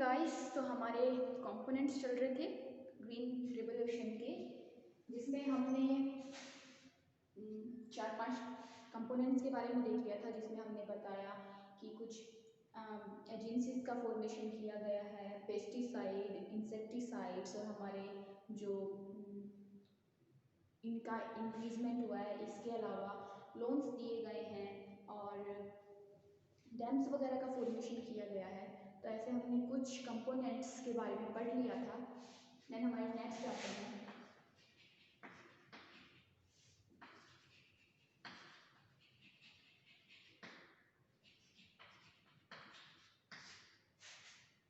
Guys, तो हमारे components चल रहे थे ग्रीन रिवोल्यूशन के, जिसमें हमने 4-5 कंपोनेंट्स के बारे में देख लिया था, जिसमें हमने बताया कि कुछ एजेंसीज का फॉर्मेशन किया गया है, पेस्टिसाइड, इंसेक्टिसाइड्स, और हमारे जो इनका इंक्रीजमेंट हुआ है। इसके अलावा लोन्स दिए गए हैं और डैम्स वगैरह का फॉर्मेशन किया गया है। तो ऐसे हमने कुछ कंपोनेंट्स के बारे में पढ़ लिया था। देन हमारे नेक्स्ट आते हैं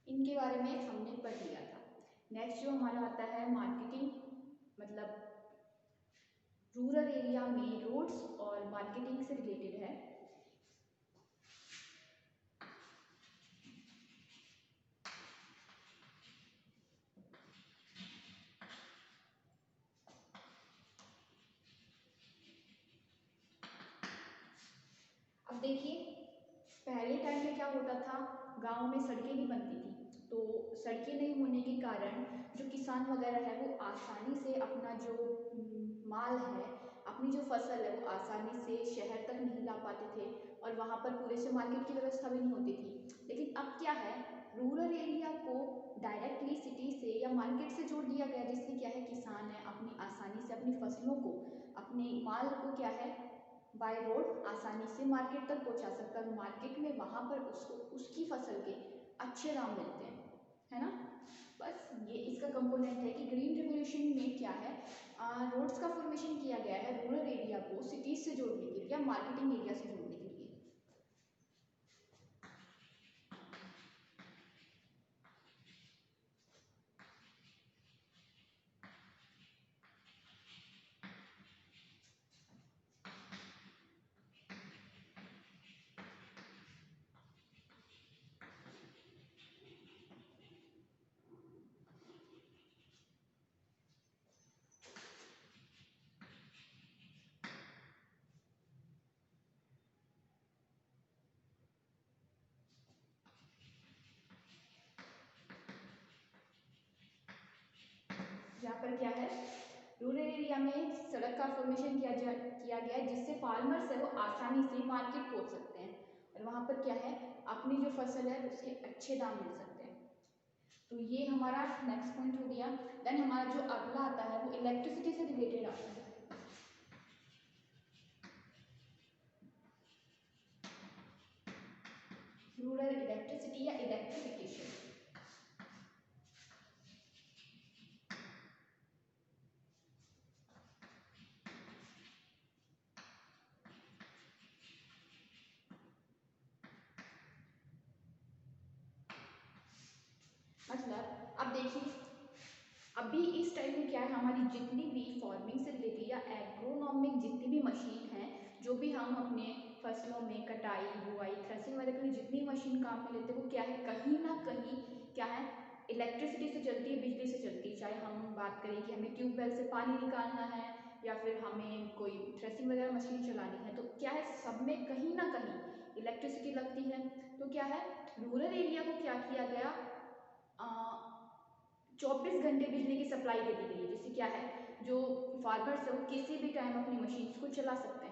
इनके बारे में हमने पढ़ लिया था। नेक्स्ट जो हमारा आता है मार्केटिंग, मतलब रूरल एरिया में रोड्स और मार्केटिंग से रिलेटेड है। अब देखिए, पहले टाइम में क्या होता था, गांव में सड़कें नहीं बनती थी, तो सड़कें नहीं होने के कारण जो किसान वगैरह है वो आसानी से अपना जो माल है, अपनी जो फसल है वो आसानी से शहर तक नहीं ला पाते थे, और वहाँ पर पूरे से मार्केट की व्यवस्था भी नहीं होती थी। लेकिन अब क्या है, रूरल एरिया को डायरेक्टली सिटी से या मार्केट से जोड़ दिया गया, जिससे क्या है, किसान है अपनी आसानी से अपनी फसलों को, अपने माल को क्या है, बाय रोड आसानी से मार्केट तक पहुंचा सकता है। मार्केट में वहाँ पर उसको उसकी फसल के अच्छे दाम मिलते हैं, है ना। बस ये इसका कंपोनेंट है कि ग्रीन रिवोल्यूशन में क्या है, रोड्स का फॉर्मेशन किया गया है रूरल एरिया को सिटीज से जोड़ने के लिए या मार्केटिंग एरिया से जोड़ने के लिए। यहाँ पर क्या है, रूरल एरिया में सड़क का फॉर्मेशन किया गया है, जिससे फार्मर्स है वो आसानी से मार्केट पहुंच सकते हैं, और वहाँ पर क्या है, अपनी जो फसल है उसके अच्छे दाम मिल सकते हैं। तो ये हमारा नेक्स्ट पॉइंट हो गया। देन हमारा जो अगला आता है वो इलेक्ट्रिसिटी से रिलेटेड आता है। रूरल इलेक्ट्रिसिटी या इलेक्ट्रिफिकेशन। मतलब अब देखिए, अभी इस टाइम में क्या है, हमारी जितनी भी फार्मिंग से रिलेटेड या एग्रोनॉमिक जितनी भी मशीन है, जो भी हम अपने फसलों में कटाई, बुआई, थ्रेसिंग वगैरह के लिए जितनी मशीन काम में लेते हैं, वो क्या है, कहीं ना कहीं क्या है, इलेक्ट्रिसिटी से चलती है, बिजली से चलती है। चाहे हम बात करें कि हमें ट्यूबवेल से पानी निकालना है या फिर हमें कोई थ्रेसिंग वगैरह मशीन चलानी है, तो क्या है, सब में कहीं ना कहीं इलेक्ट्रिसिटी लगती है। तो क्या है, रूरल एरिया को क्या किया गया, 24 घंटे बिजली की सप्लाई दे दी गई है, जिससे क्या है, जो फार्मर्स है वो किसी भी टाइम अपनी मशीन्स को चला सकते हैं।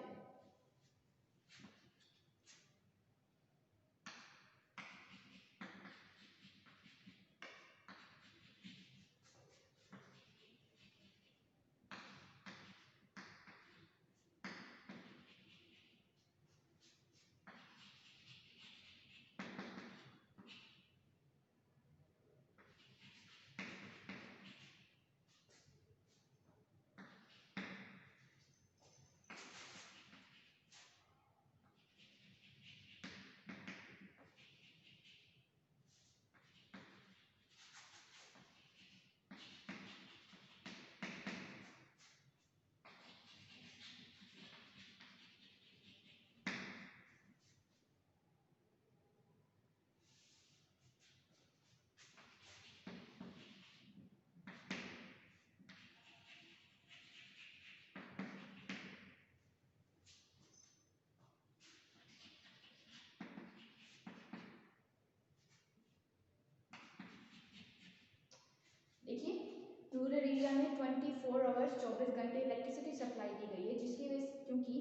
में 24 आवर्स 24 घंटे इलेक्ट्रिसिटी सप्लाई दी गई है, जिसकी वजह से क्योंकि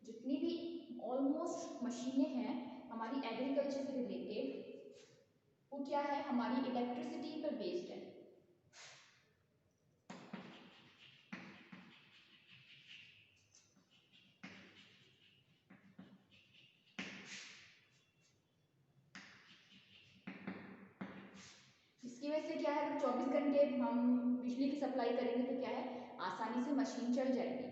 जितनी भी ऑलमोस्ट मशीनें हैं हमारी एग्रीकल्चर से रिलेटेड वो क्या है, हमारी इलेक्ट्रिसिटी पर बेस्ड है। इसकी वजह से क्या है, 24 घंटे हम बिजली की सप्लाई करेंगे तो क्या है, आसानी से मशीन चल जाएगी।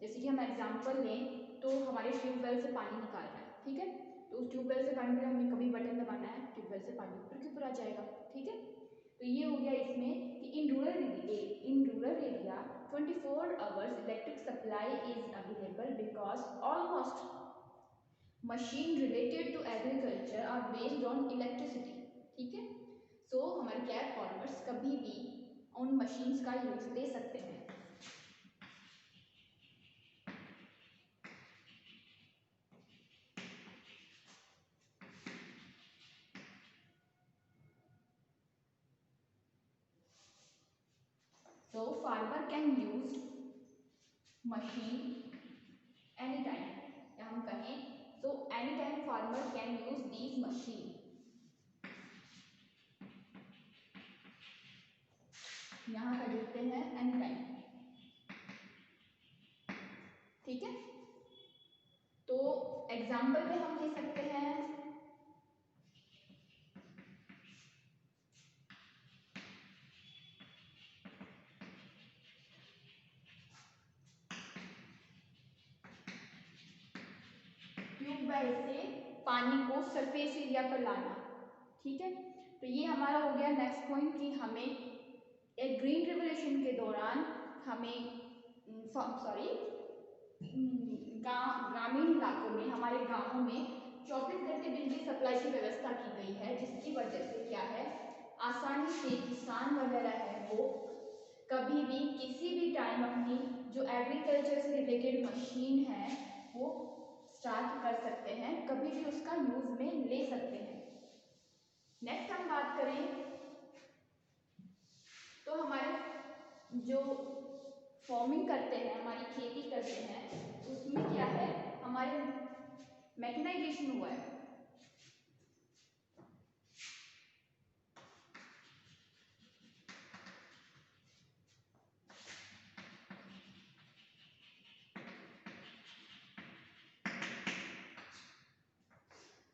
जैसे कि हम एग्जांपल लें तो हमारे ट्यूबवेल से पानी निकाल रहा है, ठीक है, तो उस ट्यूबवेल से पानी हमें कभी बटन दबाना है, ट्यूबवेल से पानी ऊपर के ऊपर आ जाएगा, ठीक है। तो ये हो गया इसमें कि in rural area 24 hours electric supply is available because almost machine related to agriculture are based on electricity, ठीक है। सो हमारे क्या फार्मर्स कभी भी उन मशीन्स का यूज ले सकते हैं। So farmer can use machine anytime, या हम कहें so anytime farmer can use these machine। यहाँ कर देते हैं anytime, ठीक है। तो एग्जाम्पल में हम ले सकते हैं ट्यूबवेल से पानी को सरफेस एरिया पर लाना, ठीक है। तो ये हमारा हो गया नेक्स्ट पॉइंट कि हमें एक ग्रीन रिवोल्यूशन के दौरान हमें ग्रामीण इलाकों में हमारे गांवों में 24 घंटे बिजली सप्लाई की व्यवस्था की गई है, जिसकी वजह से क्या है, आसानी से किसान वगैरह है वो कभी भी किसी भी टाइम अपनी जो एग्रीकल्चर से रिलेटेड मशीन है वो स्टार्ट कर सकते हैं, कभी भी उसका यूज में ले सकते हैं। नेक्स्ट हम बात करें तो हमारे जो फार्मिंग करते हैं, हमारी खेती करते हैं, उसमें क्या है, हमारे मैकेनाइजेशन हुआ है।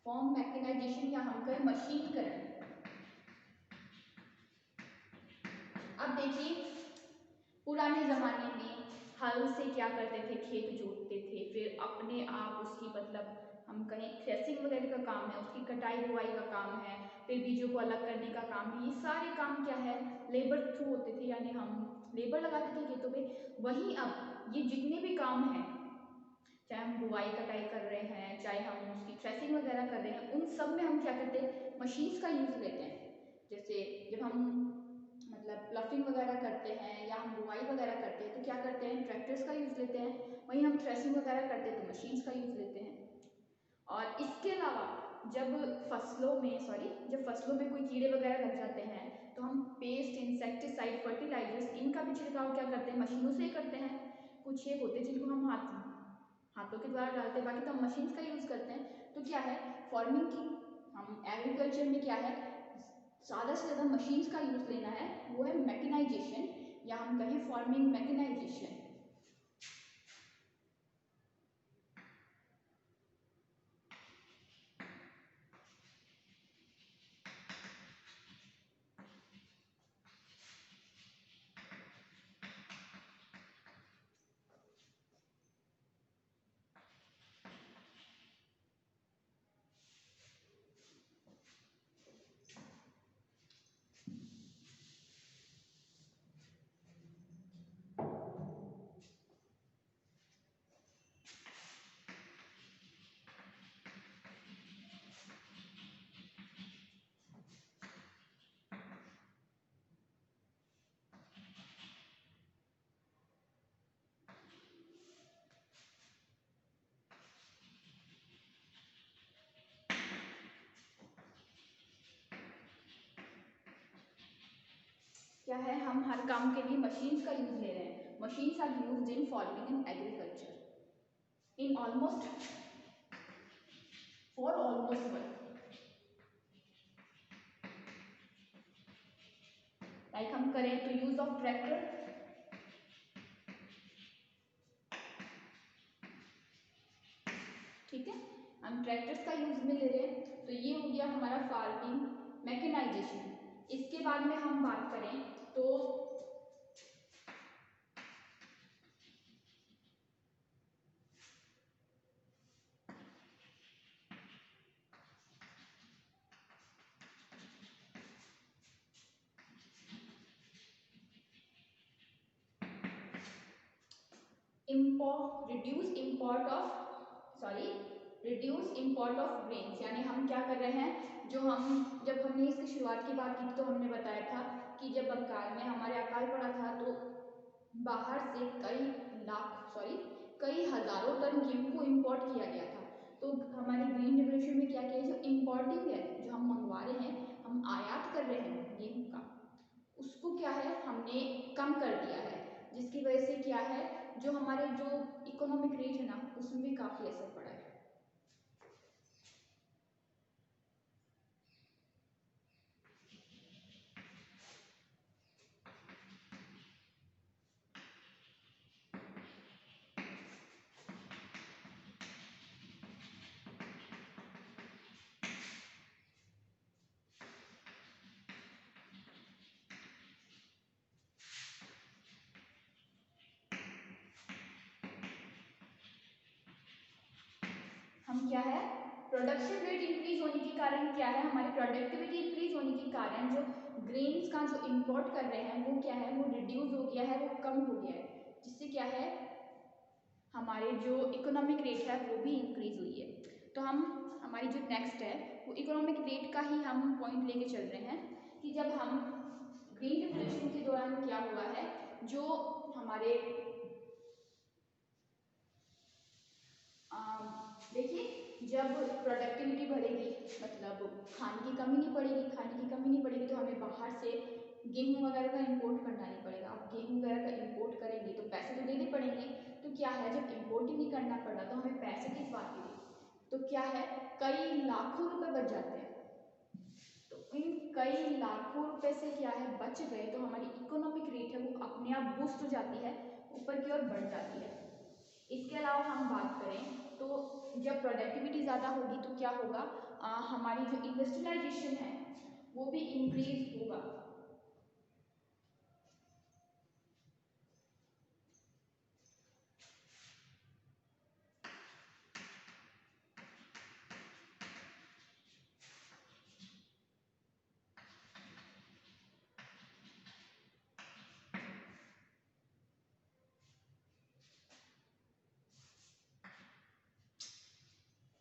फॉर्म मैकेनाइजेशन या हम कहें मशीनीकरण। अब देखिए पुराने ज़माने में हल से क्या करते थे, खेत जोतते थे, फिर अपने आप उसकी मतलब हम कहें थ्रेसिंग वगैरह का काम है, उसकी कटाई बुआई का काम है, फिर बीजों को अलग करने का काम है, ये सारे काम क्या है लेबर थ्रू होते थे, यानी हम लेबर लगाते थे खेतों पे। वहीं अब ये जितने भी काम हैं, चाहे हम बुआई कटाई कर रहे हैं, चाहे हम उसकी थ्रेसिंग वगैरह कर रहे हैं, उन सब में हम क्या करते हैं, मशीन्स का यूज़ लेते हैं। जैसे जब हम मतलब प्लफिंग वगैरह करते हैं या हम बुआई वगैरह करते हैं तो क्या करते हैं, ट्रैक्टर्स का यूज़ लेते हैं। वहीं हम थ्रेसिंग वगैरह करते हैं तो मशीन्स का यूज़ लेते हैं। और इसके अलावा जब फसलों में कोई कीड़े वगैरह लग जाते हैं तो हम पेस्ट, इंसेक्टिसाइड, फर्टिलाइजर्स इनका भी छिड़काव क्या करते हैं, मशीनों से ही करते हैं। कुछ ये होते हैं जिनको हम हाथों के द्वारा डालते हैं, बाकी तो हम मशीन्स का यूज़ करते हैं। तो क्या है, फार्मिंग की हम एग्रीकल्चर में क्या है, ज़्यादा से ज़्यादा मशीन्स का यूज़ लेना है, वो है मैकेनाइजेशन या हम कहें फार्मिंग मैकेनाइजेशन। क्या है, हम हर काम के लिए मशीन्स का यूज ले रहे हैं। Machines are used in farming and agriculture in almost for almost work. Like हम करें तो यूज ऑफ ट्रैक्टर, ठीक है, हम ट्रैक्टर्स का यूज में ले रहे हैं। तो ये हो गया हमारा फार्मिंग मैकेनाइजेशन। इसके बाद में हम बात करें तो रिड्यूस इम्पोर्ट ऑफ ग्रेन्स, यानी हम क्या कर रहे हैं, जो हम जब हमने इसकी शुरुआत की बात की तो हमने बताया था कि जब बंगाल में हमारे अकाल पड़ा था तो बाहर से कई हजारों टन गेहूं को इंपोर्ट किया गया था। तो हमारी ग्रीन रेवोल्यूशन में क्या किया, जो इंपोर्टिंग है, जो हम मंगवा रहे हैं, हम आयात कर रहे हैं गेहूं का, उसको क्या है हमने कम कर दिया है, जिसकी वजह से क्या है, जो हमारे जो इकोनॉमिक रेट है ना उसमें भी काफी असर पड़ा है। हम क्या है, प्रोडक्शन रेट इंक्रीज होने के कारण क्या है, हमारी प्रोडक्टिविटी इंक्रीज होने के कारण जो ग्रेन्स का जो इंपोर्ट कर रहे हैं वो क्या है, वो रिड्यूस हो गया है, वो कम हो गया है, जिससे क्या है हमारे जो इकोनॉमिक रेट है वो भी इंक्रीज हुई है। तो हम हमारी जो नेक्स्ट है वो इकोनॉमिक रेट का ही हम पॉइंट लेके चल रहे हैं कि जब हम ग्रीन रिवोल्यूशन के दौरान क्या हुआ है, जो हमारे देखिए जब प्रोडक्टिविटी बढ़ेगी मतलब खाने की कमी नहीं पड़ेगी, तो हमें बाहर से गेहूं वगैरह का इंपोर्ट करना नहीं पड़ेगा। अब गेहूं वगैरह का इंपोर्ट करेंगे तो पैसे तो देने पड़ेंगे, तो क्या है जब इंपोर्ट ही नहीं करना पड़ रहा तो हमें पैसे किस बात के लिए, तो क्या है कई लाखों रुपए बच जाते हैं। तो इन कई लाखों रुपए से क्या है बच गए तो हमारी इकोनॉमिक रेट है वो अपने आप बूस्ट हो जाती है, ऊपर की ओर बढ़ जाती है। इसके अलावा हम बात करें तो जब प्रोडक्टिविटी ज़्यादा होगी तो क्या होगा, हमारी जो इंडस्ट्रियलाइजेशन है वो भी इंक्रीज होगा।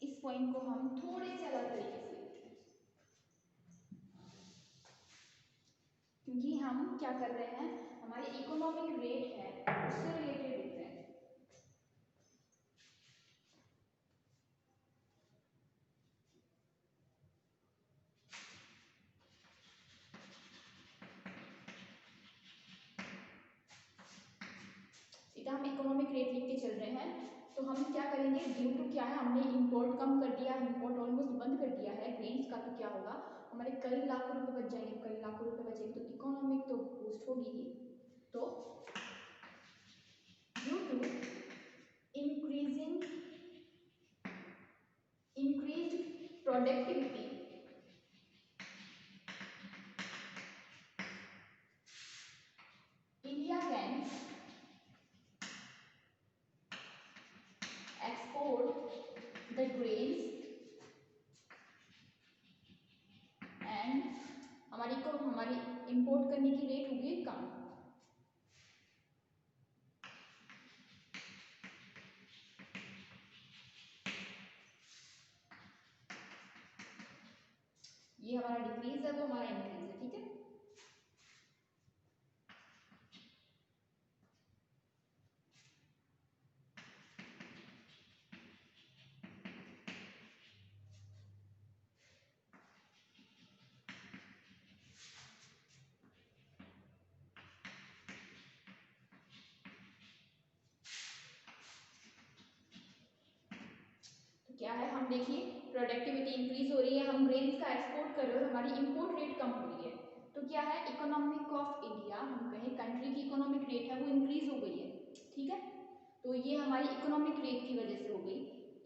इस पॉइंट को हम थोड़े से अलग तरीके से देखते हैं, क्योंकि हम क्या कर रहे हैं, हमारी इकोनॉमिक रेट है उससे रिलेटेड देखते हैं। सीधा हम इकोनॉमिक रेट लिख के चल रहे हैं। तो हम क्या करेंगे, ड्यू टू क्या है हमने इंपोर्ट कम कर दिया, इंपोर्ट ऑलमोस्ट बंद कर दिया है ग्रेन्स का, तो क्या होगा हमारे कई लाखों रुपए बच जाएंगे, कई लाखों रुपए बचेंगे तो इकोनॉमिक तो बूस्ट होगी ही। तो due to increasing increased productivity, India can export the grains and हमारी इंपोर्ट करने की रेट होगी कम। ये हमारा डिक्रीज है वो हमारा इंक्रीज है, ठीक है। क्या है, हम देखिए प्रोडक्टिविटी इंक्रीज हो रही है, हम ग्रेन्स का एक्सपोर्ट कर रहे हैं और हमारी इंपोर्ट रेट कम हो रही है, तो क्या है, इकोनॉमिक ऑफ इंडिया, हम कहें कंट्री की इकोनॉमिक रेट है वो इंक्रीज हो गई है, ठीक है। तो ये हमारी इकोनॉमिक रेट की वजह से हो गई।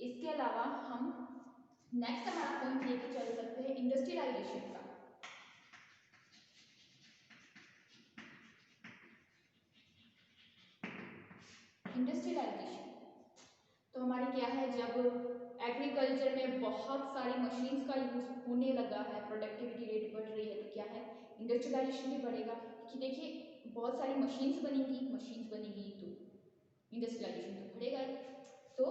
इसके अलावा हम नेक्स्ट हमारा पॉइंट लेके चल सकते हैं इंडस्ट्रियलाइजेशन का। इंडस्ट्रियलाइजेशन तो हमारी क्या है, जब एग्रीकल्चर में बहुत सारी मशीन्स का यूज होने लगा है, प्रोडक्टिविटी रेट बढ़ रही है, तो क्या है, इंडस्ट्रियलाइजेशन भी बढ़ेगा। कि देखिए बहुत सारी मशीन्स बनेगी तो इंडस्ट्रियलाइजेशन तो बढ़ेगा ही। तो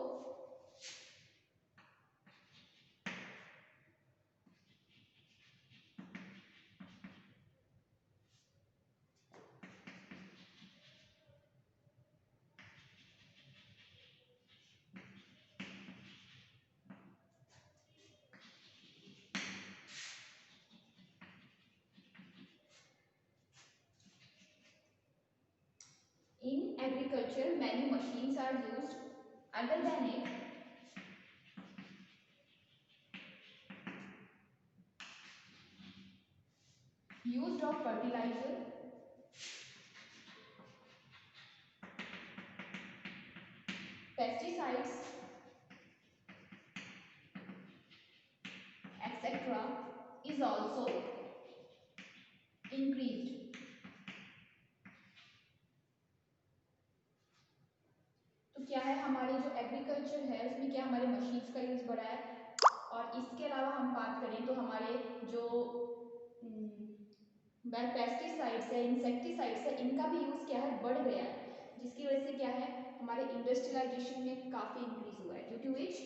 in agriculture many machines are used, other than it used of fertilizer, pesticides, etc. is also increased. तो क्या है, हमारी जो एग्रीकल्चर है उसमें क्या हमारे मशीन्स का यूज बढ़ा है, और इसके अलावा हम बात करें तो हमारे जो पेस्टिसाइड्स है, इंसेक्टिसाइड्स है, इनका भी यूज क्या है, बढ़ गया है, जिसकी वजह से क्या है, हमारे इंडस्ट्रियलाइजेशन में काफी इंक्रीज हुआ है, ड्यू टू विच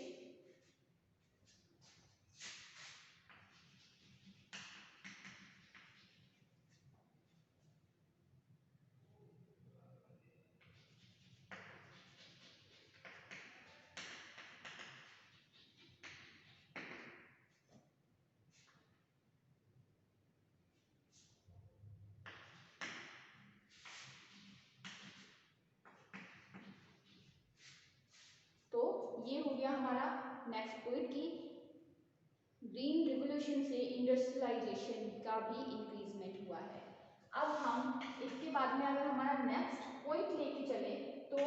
तो ये हो गया हमारा नेक्स्ट पॉइंट की ग्रीन रिवोल्यूशन से इंडस्ट्रियलाइजेशन का भी इंक्रीजमेंट हुआ है। अब हम इसके बाद में अगर हमारा नेक्स्ट पॉइंट लेके चले तो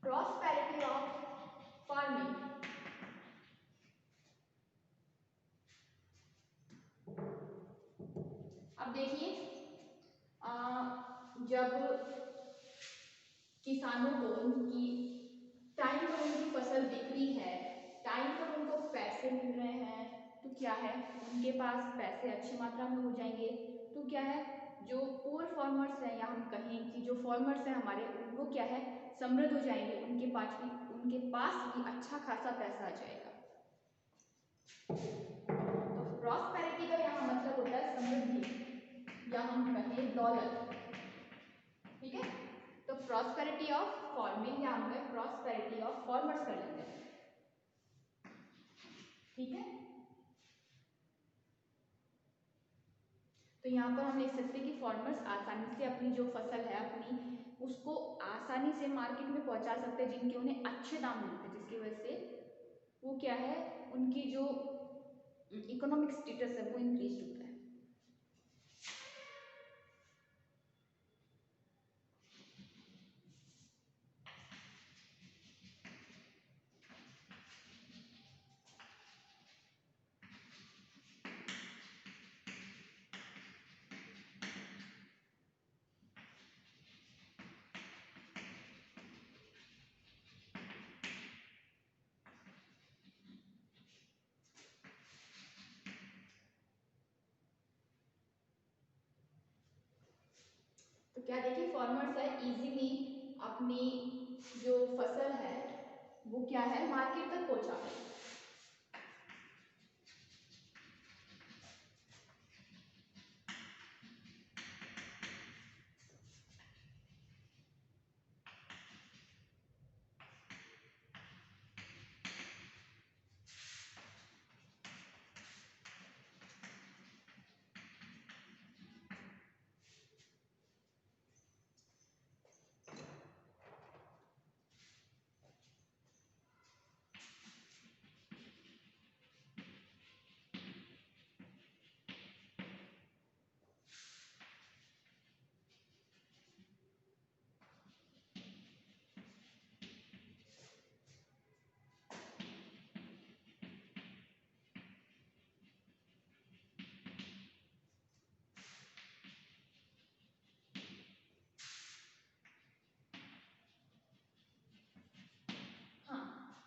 प्रॉस्पेरिटी ऑफ फार्मिंग। अब देखिए जब किसानों को उनकी टाइम पर उनकी फसल बिक रही है, टाइम पर उनको पैसे मिल रहे हैं, तो क्या है, उनके पास पैसे अच्छी मात्रा में हो जाएंगे, तो क्या है, जो पुअर फार्मर्स हैं या हम कहें कि जो फार्मर्स हैं हमारे, उनको क्या है, समृद्ध हो जाएंगे, उनके पास भी अच्छा खासा पैसा आ जाएगा। तो प्रॉस्पेरिटी का यहाँ मतलब होता है समृद्धि या हम कहें दौलत, ठीक है। तो प्रॉस्पेरिटी ऑफ फार्मिंग या हम प्रॉस्पेरिटी ऑफ फार्मर्स कर लेते हैं, ठीक है। तो यहाँ पर हम लिख सकते हैं कि फार्मर्स आसानी से अपनी जो फसल है अपनी उसको आसानी से मार्केट में पहुंचा सकते हैं, जिनके उन्हें अच्छे दाम मिलते हैं, जिसकी वजह से वो क्या है, उनकी जो इकोनॉमिक स्टेटस है वो इंक्रीज होता है। तो क्या देखिए, फार्मर्स है इजीली अपनी जो फसल है वो क्या है, मार्केट तक पहुंचा रहे हैं।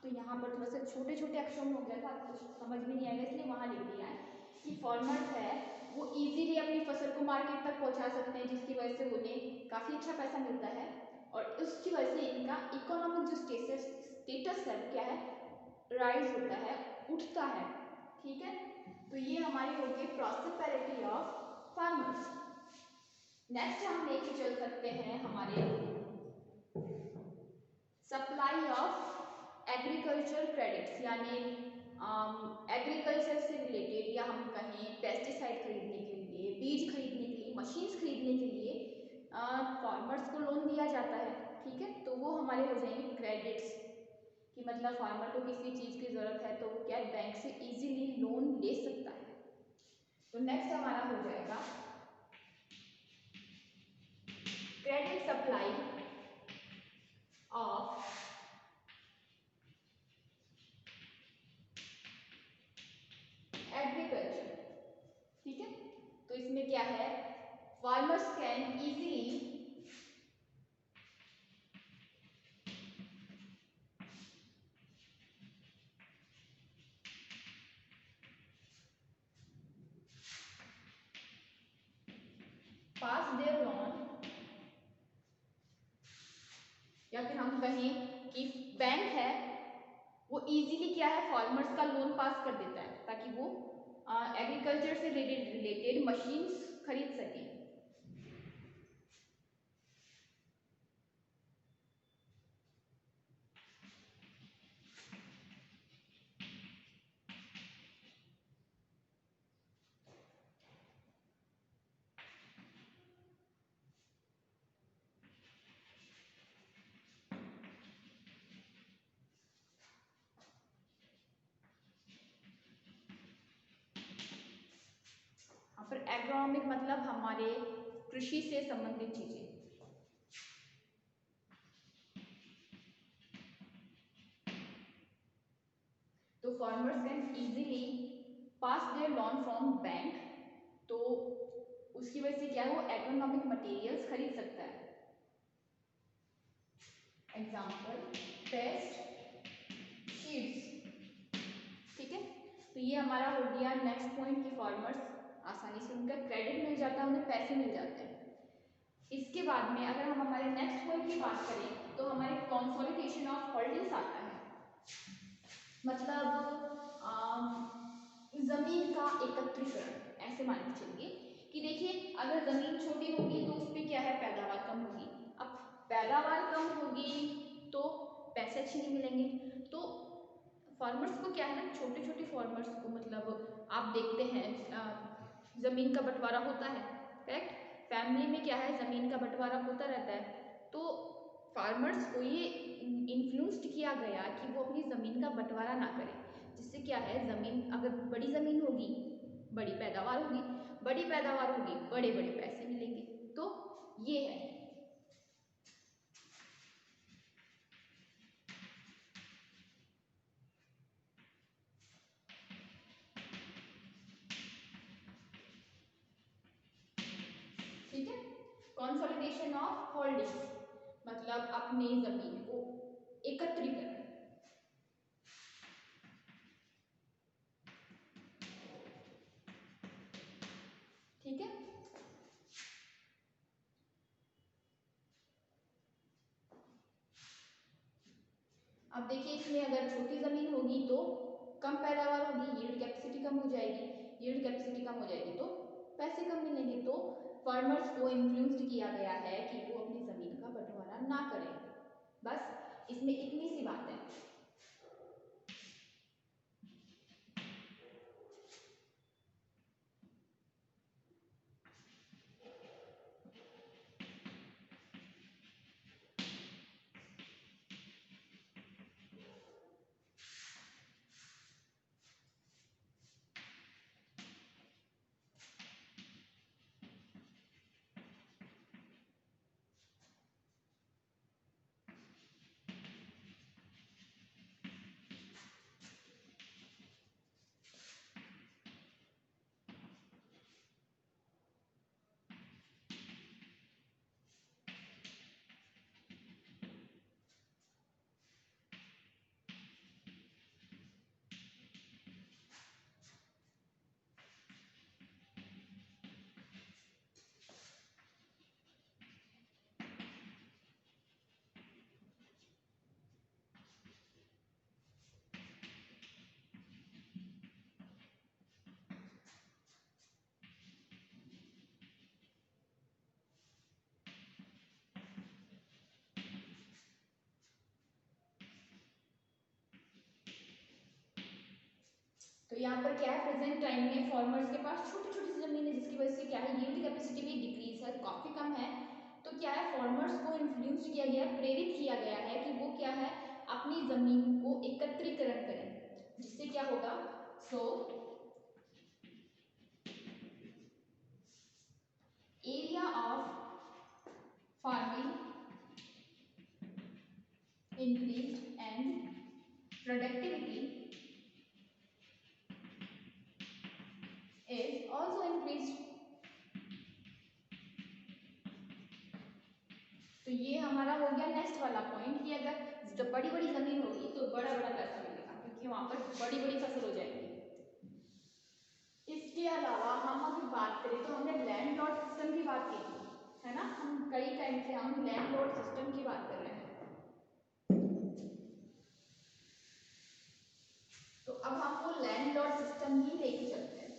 तो यहाँ पर थोड़ा सा छोटे छोटे अक्षरों में हो गया था, कुछ समझ में नहीं आएगा, इसलिए वहाँ लिख दिया है कि फार्मर्स है वो इजीली अपनी फसल को मार्केट तक पहुँचा सकते हैं, जिसकी वजह से उन्हें काफ़ी अच्छा पैसा मिलता है और उसकी वजह से इनका इकोनॉमिक जो स्टेटस है वो क्या है, राइज होता है, उठता है। ठीक है, तो ये हमारी होगी प्रॉस्पेरिटी ऑफ फार्मर्स। नेक्स्ट हम लेके चल सकते हैं हमारे सप्लाई ऑफ एग्रीकल्चर क्रेडिट्स, यानी एग्रीकल्चर से रिलेटेड, या हम कहें पेस्टिसाइड खरीदने के लिए, बीज खरीदने के लिए, मशीन्स खरीदने के लिए फार्मर्स को लोन दिया जाता है। ठीक है, तो वो हमारे हो जाएंगे क्रेडिट्स, कि मतलब फार्मर को किसी चीज़ की ज़रूरत है तो वो क्या बैंक से इजीली लोन ले सकता है। तो नेक्स्ट हमारा हो जाएगा क्रेडिट सप्लाई ऑफ एग्रीकल्चर। ठीक है, तो इसमें क्या है, farmers can easily pass there loan, या फिर हम कहें कि बैंक है वो इजीली क्या है, फार्मर्स का लोन पास कर देता है ताकि वो एग्रीकल्चर से रिलेटेड मशीन्स खरीद सके। यहाँ पर एग्रोनॉमिक मतलब हमारे कृषि से संबंधित चीजें। तो farmers can easily pass there loan from bank, तो उसकी वजह से क्या है, वो एग्रोनॉमिक मटेरियल्स खरीद सकता है। Example paste sheets. ठीक है, तो ये हमारा हो गया नेक्स्ट पॉइंट कि फार्मर्स आसानी से उनका क्रेडिट मिल जाता है, उन्हें पैसे मिल जाते हैं। इसके बाद में अगर हम हमारे नेक्स्ट पॉइंट की बात करें तो हमारे कंसोलिडेशन ऑफ होल्डिंग्स आता है, मतलब जमीन का एकत्रीकरण। ऐसे मान के चलिए कि देखिए अगर जमीन छोटी होगी तो उस पर क्या है, पैदावार कम होगी। अब पैदावार कम होगी तो पैसे अच्छे नहीं मिलेंगे। तो फार्मर्स को क्या है ना, छोटे छोटे फार्मर्स को, मतलब आप देखते हैं जमीन का बंटवारा होता है, करेक्ट, फैमिली में क्या है, जमीन का बंटवारा होता रहता है। तो फार्मर्स को ये इन्फ्लुएंस्ड किया गया कि वो अपनी ज़मीन का बंटवारा ना करें, जिससे क्या है, ज़मीन अगर बड़ी ज़मीन होगी बड़ी पैदावार होगी, बड़ी पैदावार होगी बड़े बड़े पैसे मिलेंगे। तो ये है। ठीक है, कंसोलिडेशन ऑफ होल्डिंग्स मतलब अपनी ज़मीन को एकत्रीकरण। ठीक है, अब देखिए इसमें अगर छोटी ज़मीन होगी तो कम पैदावार होगी, यील्ड कैपेसिटी कम हो जाएगी, यील्ड कैपेसिटी कम हो जाएगी तो पैसे कम मिलेंगे। तो फार्मर्स को इन्फ्लुएंस्ड किया गया है कि वो अपनी ज़मीन का बंटवारा ना करें। बस इसमें इतनी सी बात है। यहाँ पर क्या है, प्रेजेंट टाइम में फार्मर्स के पास छोटी छोटी सी जमीन है, जिसकी वजह से क्या है, यील्ड कैपेसिटी भी डिक्रीज है, काफी कम है। तो क्या है, फार्मर्स को इन्फ्लुएंस किया गया, प्रेरित किया गया है कि वो क्या है, अपनी जमीन को एकत्रीकरण करें, जिससे क्या होगा, so area of farming increased and productivity is also increased। तो ये हमारा हो गया नेक्स्ट वाला पॉइंट कि अगर जब बड़ी बड़ी जमीन होगी तो बड़ा बड़ा पैसा मिलेगा, क्योंकि वहां पर बड़ी बड़ी फसल हो जाएगी। इसके अलावा हम अभी बात करें तो हमने लैंड लॉर्ड सिस्टम की बात की थी, है ना, हम कई टाइम से हम लैंड लॉर्ड सिस्टम की बात कर रहे हैं। तो अब हम वो लैंड लॉर्ड सिस्टम ही लेके चलते हैं।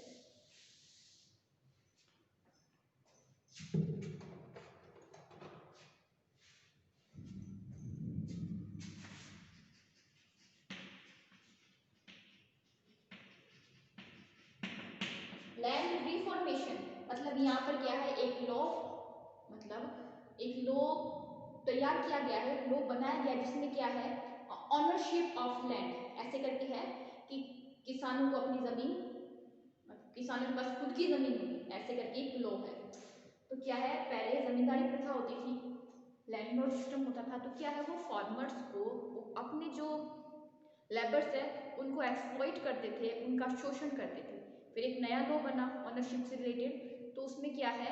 लैंड रिफॉर्मेशन मतलब यहाँ पर क्या है, एक लॉ, मतलब एक लॉ तैयार किया गया है, लॉ बनाया गया, जिसमें क्या है, ऑनरशिप ऑफ लैंड ऐसे करके है कि किसानों को अपनी जमीन, किसानों के पास खुद की जमीन होगी, ऐसे करके एक लॉ है। तो क्या है, पहले जमींदारी प्रथा होती थी, लैंड लॉर्ड सिस्टम होता था। तो क्या है, वो फार्मर्स को अपने जो लेबर्स है उनको एक्सप्लॉइट करते थे, उनका शोषण करते थे। फिर एक नया लॉ बना ओनरशिप से रिलेटेड, तो उसमें क्या है,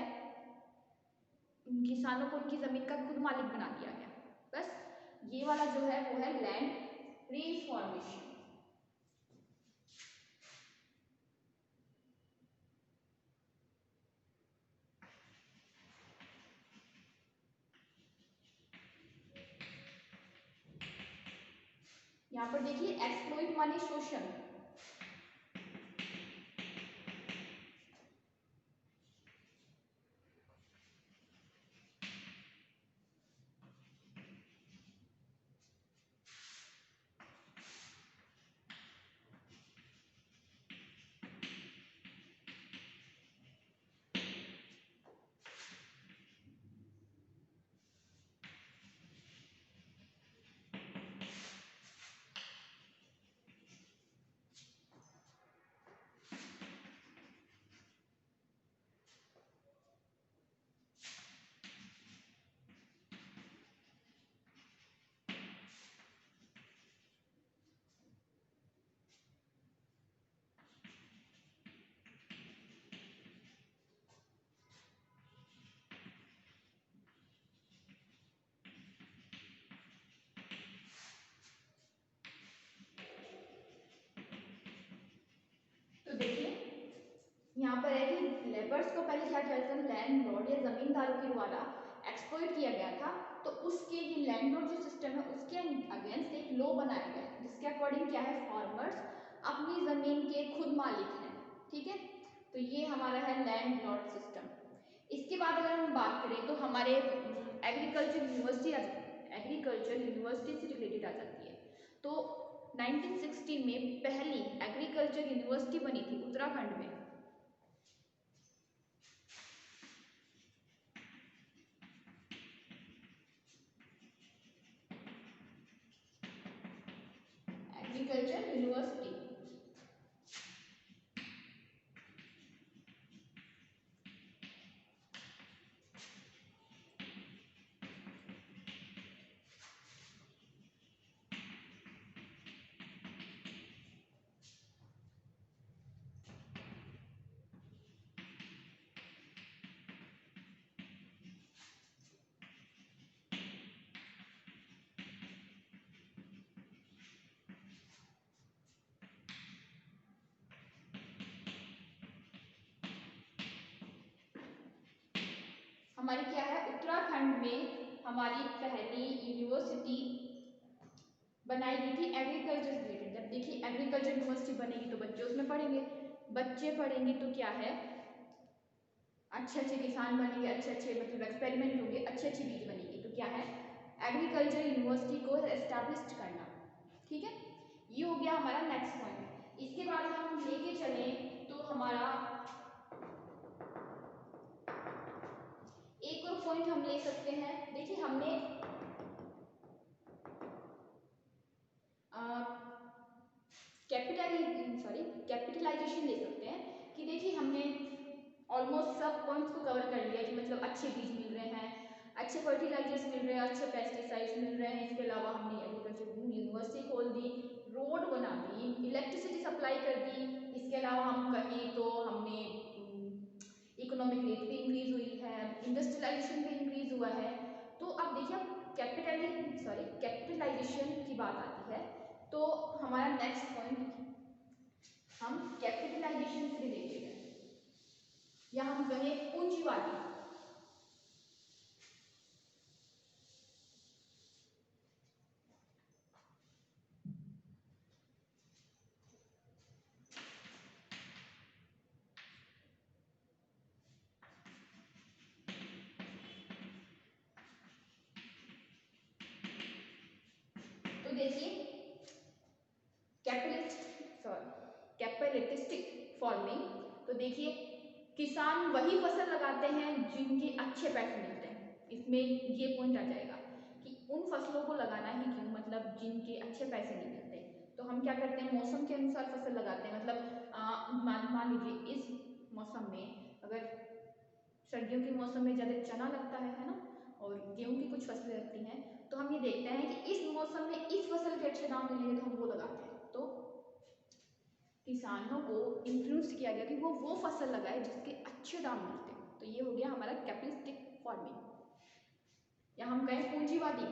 किसानों को उनकी जमीन का खुद मालिक बना दिया गया। बस ये वाला जो है वो है लैंड रिफॉर्मेशन। यहाँ पर देखिए, एक्सप्लॉइट माने शोषण, तो देखिए यहाँ पर है कि लेबर्स को पहले क्या किया जाता है, लैंड लॉर्ड या जमींदारों के द्वारा एक्सप्लॉइट किया गया था। तो उसके ये लैंड लॉर्ड जो सिस्टम है उसके अगेंस्ट एक लॉ बनाया गया है, जिसके अकॉर्डिंग क्या है, फार्मर्स अपनी जमीन के खुद मालिक हैं, ठीक है। तो ये हमारा है लैंड लॉर्ड सिस्टम। इसके बाद अगर हम बात करें तो हमारे एग्रीकल्चर यूनिवर्सिटी से रिलेटेड आ जाती है। तो 1960 में पहली एग्रीकल्चर यूनिवर्सिटी बनी थी उत्तराखंड में। एग्रीकल्चर यूनिवर्सिटी, हमारी क्या है, उत्तराखंड में हमारी पहली यूनिवर्सिटी बनाई गई थी एग्रीकल्चर से रिलेटेड। जब देखिए एग्रीकल्चर यूनिवर्सिटी बनेगी तो बच्चे उसमें पढ़ेंगे, बच्चे पढ़ेंगे तो क्या है, अच्छे अच्छे किसान बनेंगे, अच्छे अच्छे मतलब एक्सपेरिमेंट होंगे, अच्छी अच्छी बीज बनेगी। तो क्या है, एग्रीकल्चर यूनिवर्सिटी को एस्टैब्लिश करना, ठीक है। ये हो गया हमारा नेक्स्ट पॉइंट। इसके बाद हम लेके चलें तो हमारा एक और पॉइंट हम ले सकते हैं। देखिए हमने कैपिटलाइजेशन ले सकते हैं कि देखिए हमने ऑलमोस्ट सब पॉइंट्स को कवर कर लिया कि मतलब अच्छे बीज मिल रहे हैं, अच्छे फर्टिलाइजर्स मिल रहे हैं, अच्छे पेस्टिसाइड्स मिल रहे हैं। इसके अलावा हमने एग्रीकल्चर यूनिवर्सिटी खोल दी, रोड बना दी, इलेक्ट्रिसिटी सप्लाई कर दी। इसके अलावा हम कहें तो हमने इकोनॉमिक रेट भी इंक्रीज हुई है, इंडस्ट्रियलाइजेशन भी इंक्रीज हुआ है। तो अब देखिए अब कैपिटलाइजेशन की बात आती है तो हमारा नेक्स्ट पॉइंट हम कैपिटलाइजेशन से रिलेटेड है या हम कहें पूंजीवादी। तो देखिए कैपिटलिस्टिक फार्मिंग, तो देखिए किसान वही फसल लगाते हैं जिनके अच्छे पैसे मिलते हैं। इसमें ये पॉइंट आ जाएगा कि उन फसलों को लगाना ही क्यों, मतलब जिनके अच्छे पैसे नहीं मिलते। तो हम क्या करते हैं, मौसम के अनुसार फसल लगाते हैं। मतलब मान लीजिए इस मौसम में अगर सर्दियों के मौसम में ज़्यादा चना लगता है ना, और गेहूं की कुछ फसलें लगती हैं, तो हम ये देखते हैं कि इस मौसम में इस फसल के अच्छे दाम मिलेंगे तो हम वो लगाते हैं। तो किसानों को इन्फ्लुएंस किया गया कि वो फसल लगाए जिसके अच्छे दाम मिलते हैं। तो ये हो गया हमारा कैपिटलिस्टिक फार्मिंग या हम कहें पूंजीवादी।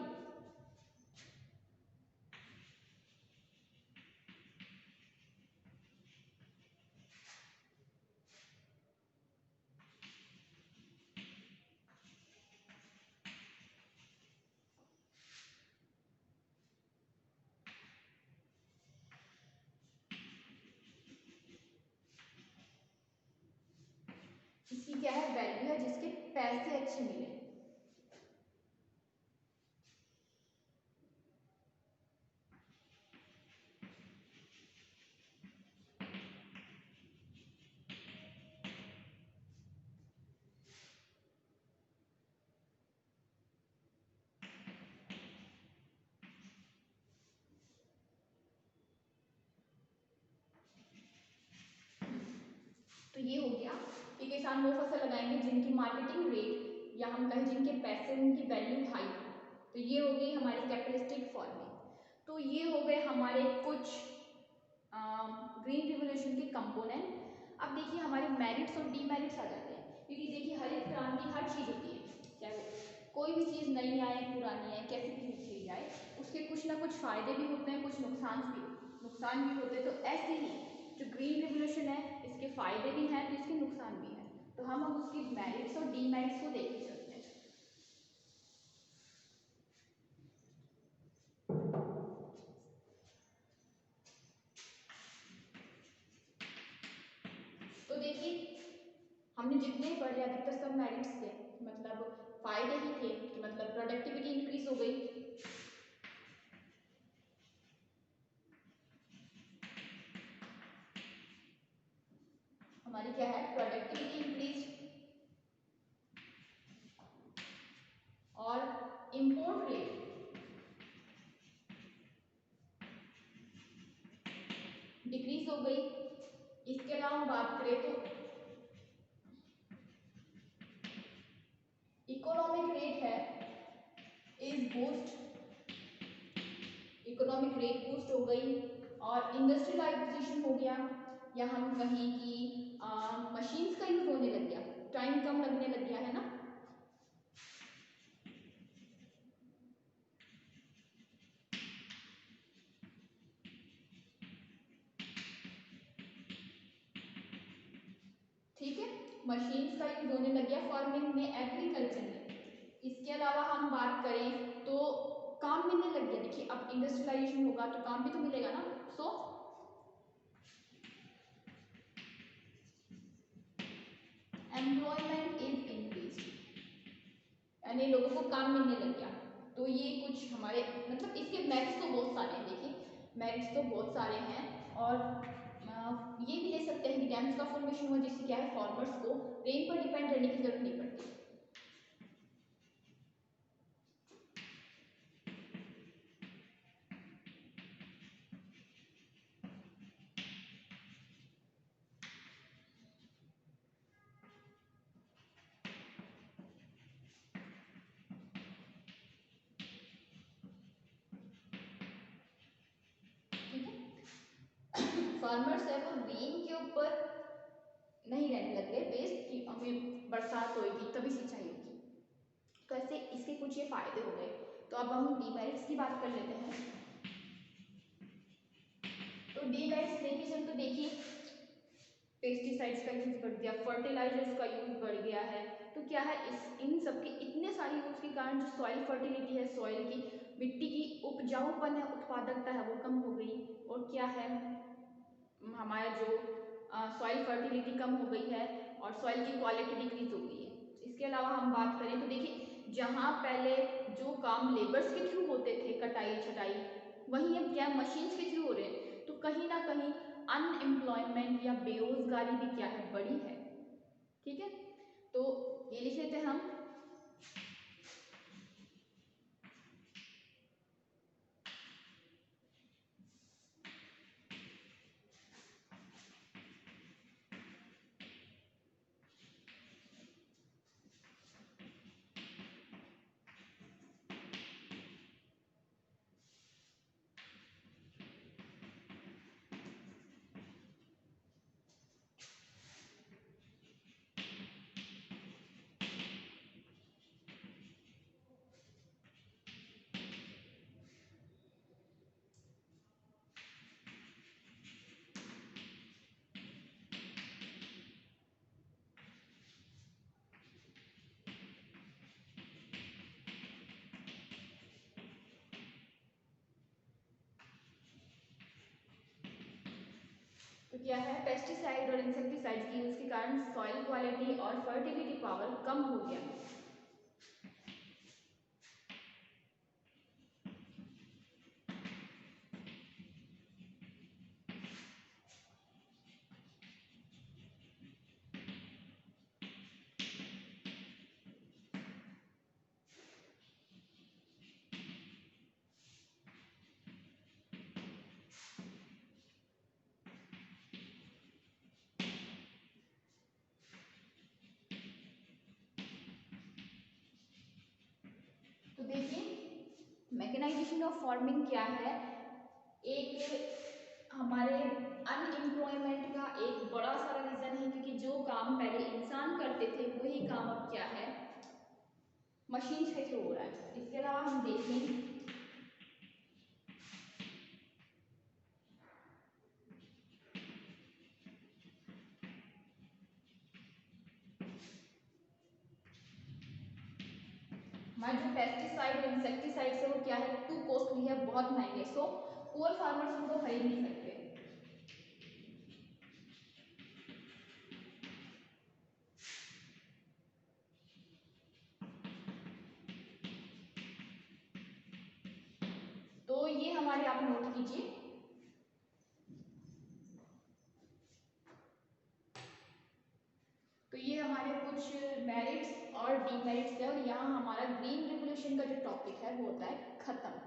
इसकी क्या है वैल्यू है, जिसके पैसे अच्छे मिले। तो ये हो गया कि किसान वो फसल लगाएंगे जिनकी मार्केटिंग रेट या हम कहें जिनके पैसे उनकी वैल्यू हाई हो। तो ये हो गई हमारी कैपिटलिस्टिक फार्मिंग। तो ये हो गए हमारे कुछ ग्रीन रिवोल्यूशन के कंपोनेंट। अब देखिए हमारे मेरिट्स और डीमेरिट्स आ जाते हैं, क्योंकि देखिए हरित क्रांति हर चीज़ होती है, चाहे कोई भी चीज़ नई आए पुरानी आए कैसी भी चीज़ आए, उसके कुछ ना कुछ फायदे भी होते हैं, कुछ नुकसान भी होते हैं। तो ऐसे ही जो ग्रीन रिवोल्यूशन है इसके फायदे भी हैं तो इसके नुकसान भी हैं। तो हम अब उसकी मेरिट्स और डीमेरिट्स को देखते चलते हैं। तो देखिए हमने जितने पढ़े अधिकतर सब मेरिट्स थे, मतलब फायदे ही थे कि मतलब प्रोडक्टिविटी इंक्रीज हो गई, हमारी क्या है प्रोडक्टिविटी इंक्रीज, और इंपोर्ट रेट डिक्रीज हो गई। इसके अलावा हम बात करें तो इकोनॉमिक रेट है is boost, economic rate boost हो गई, और इंडस्ट्रियलाइजेशन हो गया, या हम कहें कि मशीन्स का यूज होने लग गया, टाइम कम लगने लग गया है ना। ठीक है, मशीन्स का यूज होने लग गया फार्मिंग में, एग्रीकल्चर में। इसके अलावा हम बात करें तो काम मिलने लग गया। देखिए अब इंडस्ट्रियलाइजेशन होगा तो काम भी तो मिलेगा ना। सो एम्प्लॉयमेंट इज इंक्रीज, यानी लोगों को काम मिलने लग गया। तो ये कुछ हमारे मतलब इसके मेरिट्स तो बहुत सारे हैं। देखिए मेरिट्स तो बहुत सारे हैं, और ये भी ले सकते हैं कि डैम्स का फॉर्मेशन हुआ जिससे क्या है फार्मर्स को रेन पर डिपेंड रहने की जरूरत नहीं पड़ती। ठीक है, फार्मर्स है वो रेन के ऊपर नहीं रहने लग गए बेस्ड कि हमें बरसात होगी तभी सिंचाई होगी। तो ऐसे इसके कुछ ये फायदे हो गए। तो अब हम डीमेरिट्स की बात कर लेते हैं। तो डीमेरिट्स देखिए चल, तो देखिए पेस्टिसाइड्स का यूज बढ़ गया, फर्टिलाइजर्स का यूज बढ़ गया है। तो क्या है इन सब के इतने सारे यूज के कारण जो सॉइल फर्टिलिटी है, सॉइल की मिट्टी की उपजाऊपन है, उत्पादकता है वो कम हो गई। और क्या है हमारा जो सॉइल फर्टिलिटी कम हो गई है और सॉइल की क्वालिटी डिक्रीज हो गई है। इसके अलावा हम बात करें तो देखिए जहाँ पहले जो काम लेबर्स के थ्रू होते थे, कटाई छटाई, वहीं अब क्या मशीन्स के थ्रू हो रहे हैं। तो कहीं ना कहीं अनएम्प्लॉयमेंट या बेरोजगारी भी क्या है बड़ी है। ठीक है, तो ये लिख लेते हैं हम। तो क्या है पेस्टिसाइड और इंसेक्टिसाइड की यूज के कारण सॉइल क्वालिटी और फर्टिलिटी पावर कम हो गया। तो देखिए मैकेनाइजेशन ऑफ फार्मिंग क्या है, एक हमारे अनएम्प्लॉयमेंट का एक बड़ा सारा रीजन है, क्योंकि जो काम पहले इंसान करते थे वही काम अब क्या है मशीन्स के थ्रू हो रहा है। इसके अलावा हम देखें हमारे जो पेस्टिसाइड और इंसेक्टिसाइड है वो क्या है टू कॉस्टली है, बहुत महंगे। सो पुअर फार्मर्स उनको खरीद नहीं सकते। तो ये हमारे आप नोट कीजिए। तो ये हमारे कुछ मेरिट्स और डीमेरिट्स है, और यहाँ हमारा ग्रीन रेवोल्यूशन का जो टॉपिक है वो होता है खत्म।